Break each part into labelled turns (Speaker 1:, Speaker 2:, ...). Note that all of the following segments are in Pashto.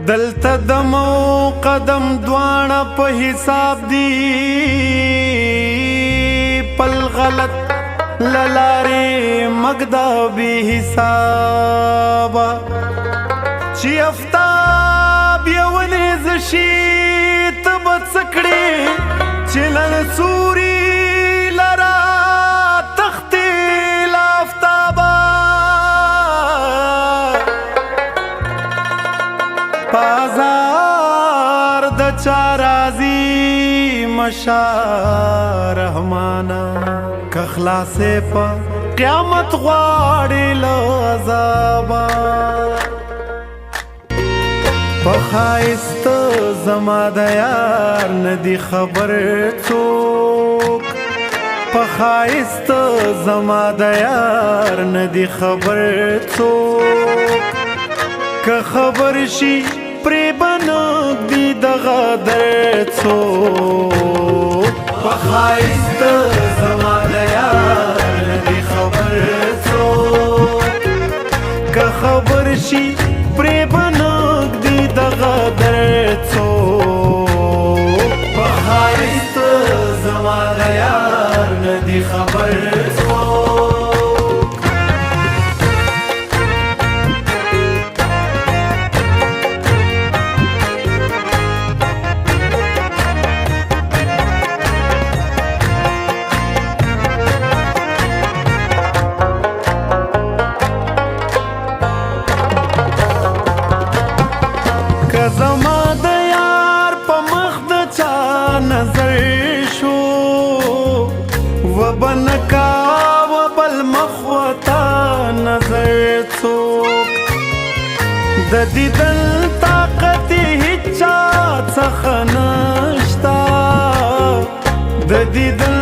Speaker 1: دلته دمو قدم دواړه په حساب دی پل غلط للارې مګدا بې حسابه چې افتاب یو نیز شي ته به څه کړې چې نن سوري لرا تختې له افتابه بازار د چا راځي مشا رحمانا که خلاصې په قیامت غواړې له عذابه په ښایست زما د یار ندي خبر څوک په ښایست زما د یار ندي خبر څوک که خبر شي پرې به نږدي دغه درد څوک په ښایست زما د یار ندي خبر څوک که خبر شي پرې به نږدي دغه درد څوک په ښایست زما د یار ندي خبر څوک زما د یار په مخ د چا نظر شو و بنکا و بل مخ وتا نظر څوک د دیدن طاقت هیچ چا څخه نشتا د دیدن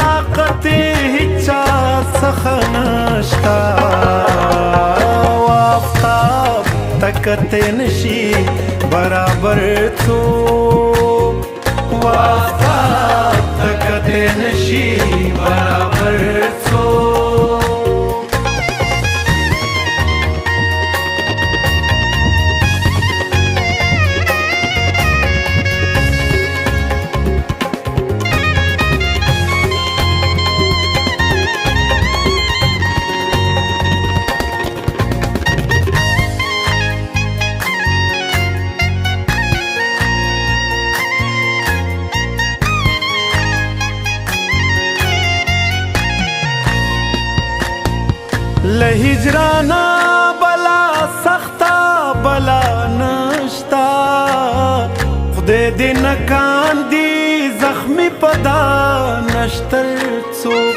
Speaker 1: طاقت هیچ چا څخه نشتا آفتاب تکته نشي برابر څوک آفتاب تکته نشي برابر څوک له هجرانا بلا سختا بلا نشتا خدای دې نکان دی زخمی پدا نشتر څوک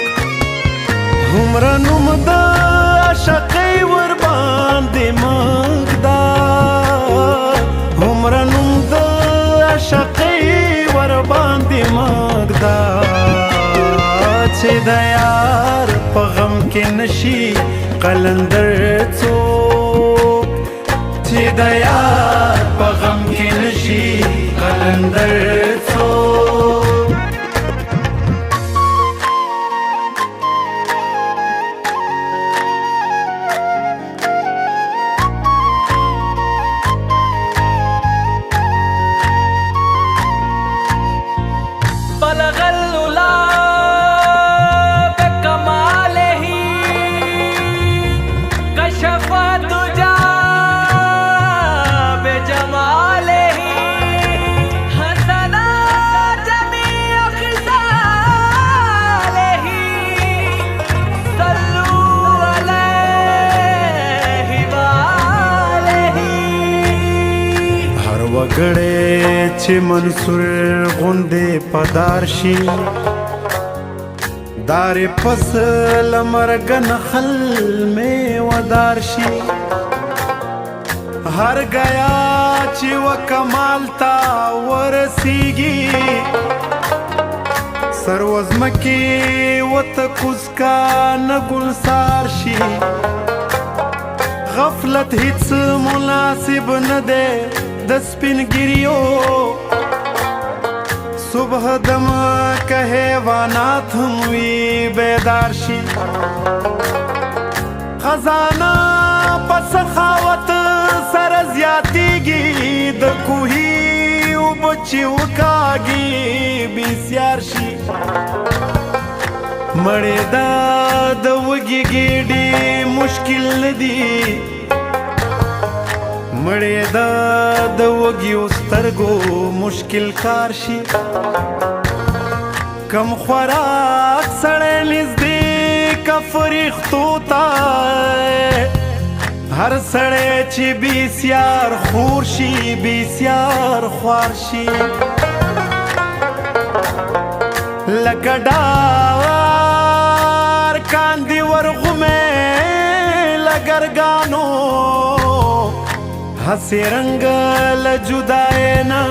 Speaker 1: همره نوم د عشقۍ ور باندې مږدا همره نوم د عشقۍ ور باندې مږدا چې د یار په غم کې نشي قلندر څوک چې د یار په غم کې نشي قلندر څوک وګړې چې منصور غوندې پدار شي دار پس لمرګ نخل میں ودار شي هر گیا چې و کمال تا ورسیږي سروزمکی وت کوزکا نګلسار شي غفلت هیڅ مناسب نه ده د سپینګریو صبح دم که حیوانات هم وی بیدار شي خزانه په سخاوت سره زیاتیږي چې وکاږي بسیار شي مړې دا د وږي ګېډې مشکل نه دي مړې دا د وږیو سترګو مشکل کار شي کم خوراک سړی نږدې که فرښتو ته هر سړی چې بسیار خور شي بسیار خوار شي لکه ډار کاندي ورغومې لګرګانو هسې رنګ له جدای نه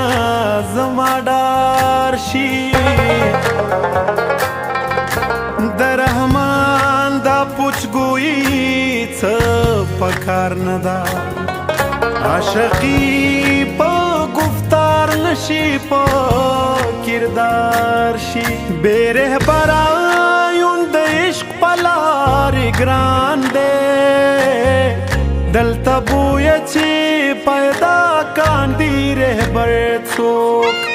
Speaker 1: زما ډار شي د رحمان دا پوچګویي څه پکار نه ده عاشقي په گفتار نشي په کردار شي بې رهبره یون د عشق په لارې ګران دی دلته بویه چې پیدا کاندي رهبر څوک